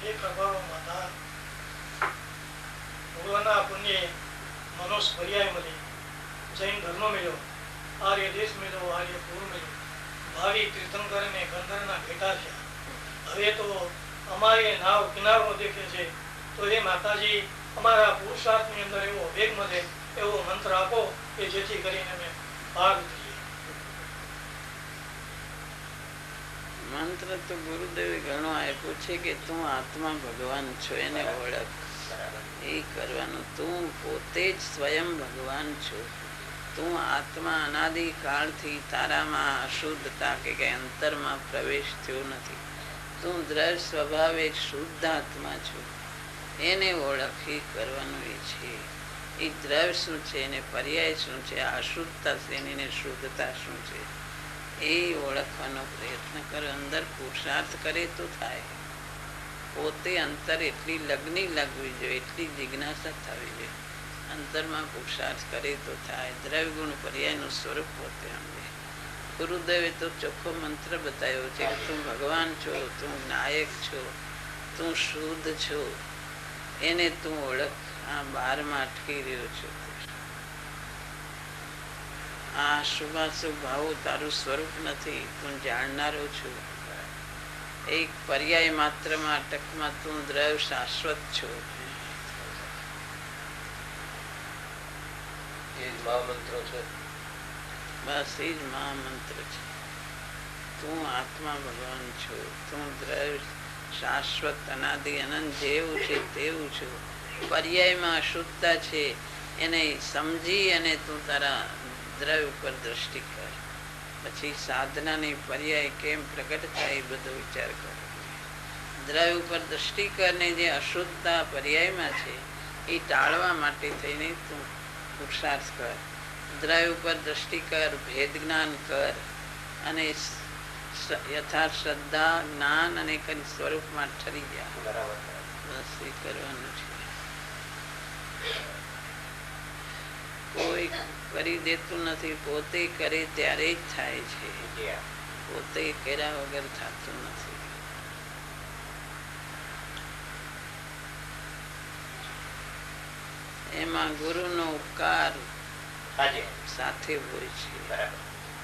એક અભાવમાં દાન ભગવાનના પુણ્ય મનોજ પર્યાય મળી, જૈન ધર્મ મળ્યો, આર્ય દેશ મળ્યો, આર્ય પૂર મળ્યો, ભાવિ તીર્થંકરને ગંધર્વના ભેટા થયા. હવે તો અમારી નાવ કિનારો દેખે છે, તો એ માતાજી અમારા પુરુષાર્થની અંદર એવો વેગ મળે એવો મંત્ર આપો કે જેથી કરીને અમે ભાગ થઈએ. મંત્ર તો ગુરુદેવે ઘણો આપ્યો છે કે તું આત્મા ભગવાન છો, એને ઓળખ. એ કરવાનું. તું પોતે જ સ્વયં ભગવાન છો. તું આત્મા અનાદિકાળથી તારામાં અશુદ્ધતા કે અંતરમાં પ્રવેશ થયો નથી. તું દ્રઢ સ્વભાવે શુદ્ધ આત્મા છો, એને ઓળખ. એ કરવાનું એ છે. એ દ્રવ્ય શું છે, એને પર્યાય શું છે, અશુદ્ધતા છે, એને શુદ્ધતા શું છે, એ ઓળખવાનો પ્રયત્ન કરો. અંદર પુરુષાર્થ કરે તો થાય. પોતે અંતર એટલી લગ્ની લાગવી જોઈએ, એટલી જિજ્ઞાસા થવી જોઈએ. અંતરમાં પુરુષાર્થ કરે તો થાય. દ્રવ્ય ગુણ પર્યાયનું સ્વરૂપ પોતે સમજે. ગુરુદેવે તો ચોખ્ખો મંત્ર બતાવ્યો છે કે તું ભગવાન છો, તું નાયક છો, તું શુદ્ધ છો, એને તું ઓળખ. આ બારમાં અટકી રહ્યો છો. આ શુભાશુભ ભાવો તારું સ્વરૂપ નથી. તું જાણનારો છું. એક પર્યાય માત્રમાં અટકમાં તું દ્રવ્ય શાશ્વત છો. બસ એ જ મહામંત્ર છે. તું આત્મા ભગવાન છો, તું દ્રવ્ય શાશ્વત અનાદિ અનંત જેવું છે તેવું છું. પર્યાયમાં અશુદ્ધતા છે, એને સમજી અને તું તારા દ્રવ્ય ઉપર દ્રષ્ટિ કર. પછી સાધનાની પર્યાય કેમ પ્રગટ થાય એ બધો વિચાર કર. દ્રવ્ય ઉપર દ્રષ્ટિ કરને જે અશુદ્ધતા પર્યાયમાં છે એ ટાળવા માટે થઈને તું પુરુષાર્થ કર. દ્રવ્ય ઉપર દ્રષ્ટિ કર, ભેદ જ્ઞાન કર અને યથાર્થ શ્રદ્ધા જ્ઞાન અને સ્વરૂપમાં ઠરી જા. બસ એ કરવાનું છે. કોઈ કરી દેતું નથી. પોતે કરે ત્યારે જ થાય છે. પોતે કર્યા વગર થતું નથી. એમાં ગુરુનો ઉપકાર સાથે હોય છે.